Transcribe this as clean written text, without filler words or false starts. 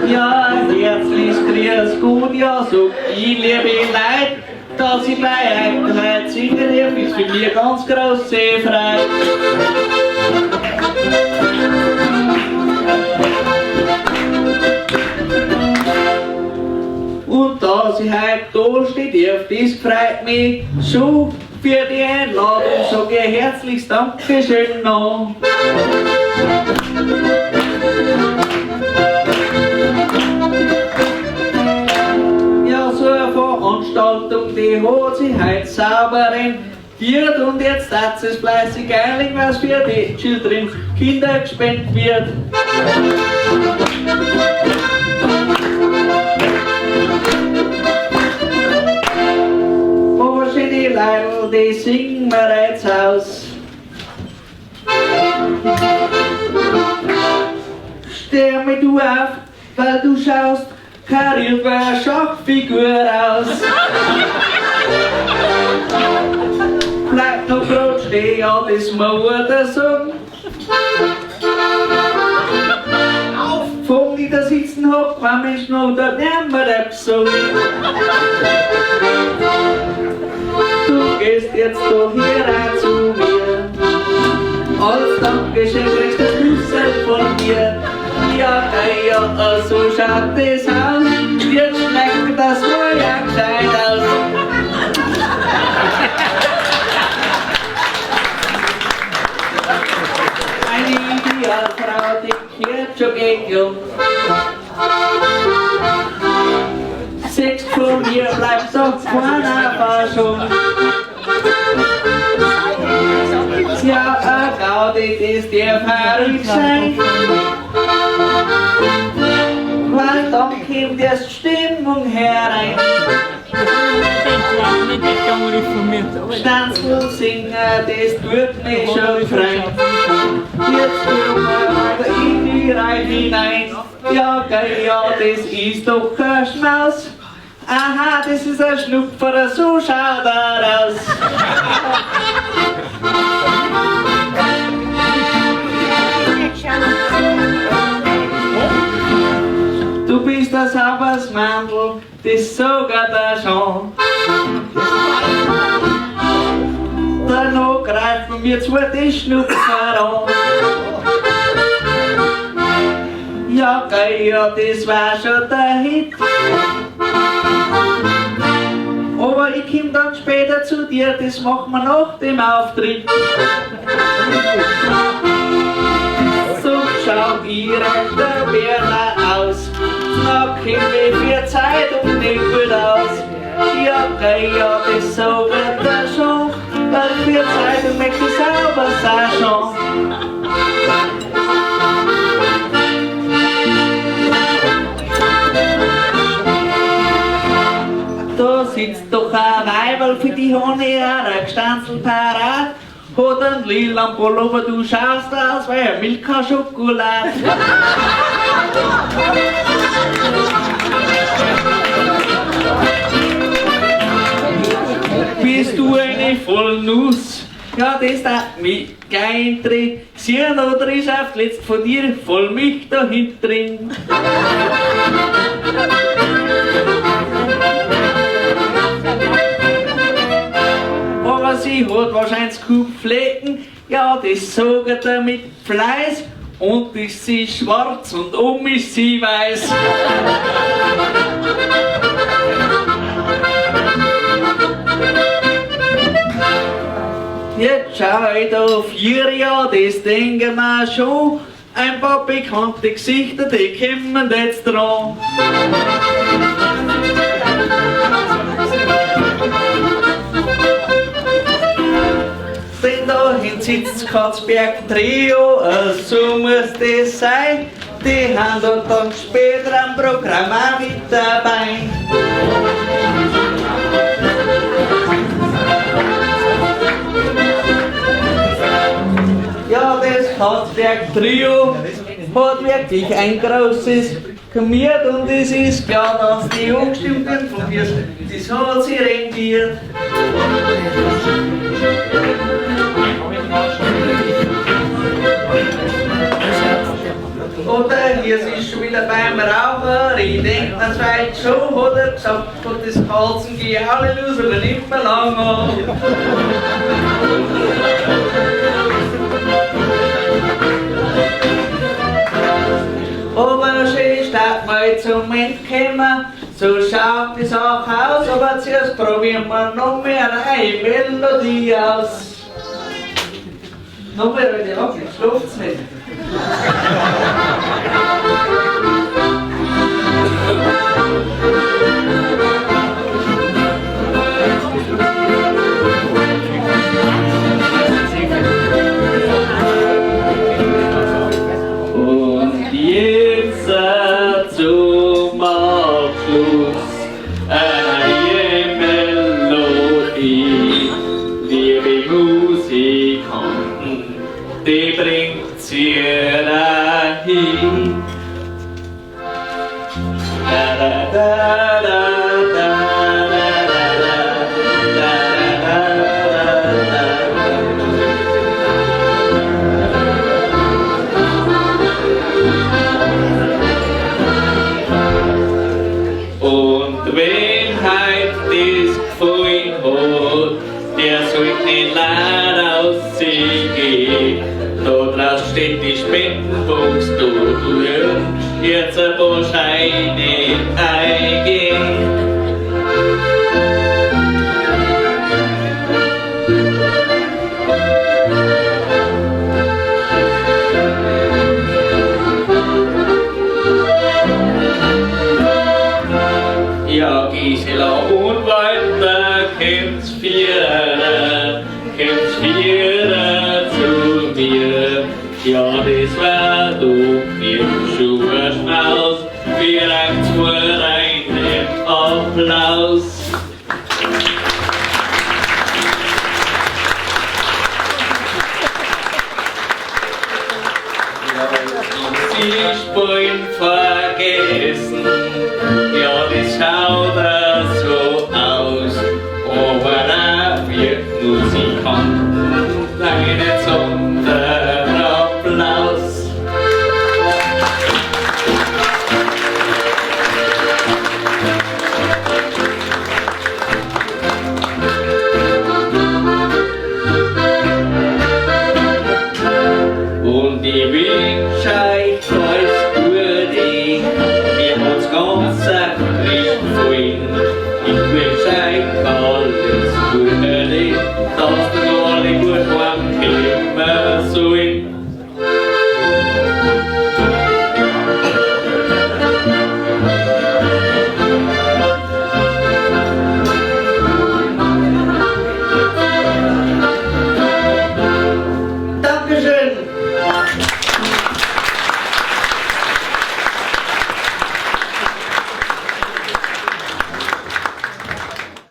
Ja, herzlich grüß gut, ja, so ich liebe Leid, dass ich bei euch heute singen darf, ist für mich ganz große Freude. Und dass ich heute da stehe, das freut mich schon für die Einladung, sage ich herzlichst danke schön noch. Ja, so eine Veranstaltung, die hat sich heute sauber rentiert und jetzt hat es fleißig einlegen, was für die Children Kinder gespendet wird. Aber schön die Leute, die singen mir jetzt aus. Steh mich du auf, weil du schaust kariert wie eine Schachfigur aus. Bleib noch grad stehen, ja, das muss der sagen. Fang ich da sitzen hab, kein Mensch noch dort nimmer der Gesang. Du gehst jetzt doch hier rein zu mir. Als Dankeschön kriegst du Küssel von mir. Ja, ja, so schaut das aus. Jetzt schmeckt das wohl ja gescheit aus. Eine Idealfrau, die kehrt schon gegen. Sechs von mir bleibt doch keiner Forschung. Ja, eine Gaudi, das darf herrlich sein. Weil dann kommt erst Stimmung herein. Gstanzl singen, das tut mich schon frei. Jetzt gehen wir in die Reihe hinein. Ja, geil, ja, das ist doch ein Schmaus. Aha, das ist ein Schnupfer, so schaut er aus. Du bist ein sauberes Mandel, das sogar der schon. Danach greifen wir zwar die Schnupfer an. Ja, geil, ja, das war schon der Hit. Aber ich komm dann später zu dir, das machen wir nach dem Auftritt. So schau ich recht der Berner aus. Na, komm ich für Zeit und nicht gut aus. Ja, okay, ja, das so wird er schon. Weil für Zeit und möchte ich sauber sein schon. Da sitzt doch ein Weiberl, für die habe ich ein Gstanzl parat. Hat einen lilan Pullover, du schaust aus wie ein Milka-Schokolade. Bist du eine Vollnuss? Ja, das hat mich gleich interessieren, oder ist auf letzt von dir voll mich da hinten drin? Aber sie hat wahrscheinlich Kupflecken, ja, das sagt er mit Fleiß. Und ist sie schwarz und ist sie weiß. Jetzt schau ich da auf ihr, ja, das denken wir schon. Ein paar bekannte Gesichter, die kommen jetzt dran. Denn dahin sitzt das Katzberg-Trio, so muss das sein. Die haben dort dann später am Programm auch mit dabei. Ja, das Katzberg-Trio hat wirklich ein großes Gemiert und es ist klar, dass die Jungstimmten von dir, das hat sie rentiert. hier ist schon wieder beim Rauchen. Ich denk, man zweit schon, hat er gesagt, von das Kalzen geh alle los, aber nicht mehr lang an. Aber schön statt mal zum Entkommen, so schaut die Sache aus, aber zuerst probieren wir noch mehr eine Melodie aus. Noch mehr, wenn ihr auch nicht schläft's nicht. Und jetzt zum Abschluss eine Melodie, liebe Musikanten, die bringt sie dahin. Da, da, da, da, da, da, da, da, da, und wen halt das gefallen hat, der sollte nicht leider aus sich gehen. Da draußen steht die Spendenbox, du jetzt ein paar Scheine eingehen. Ja, Gisela und Walter, kommt's vierer zu mir. Ja, das war doch im Schuhschnauz, vielleicht vor einem Applaus. Ja, sie spielen vor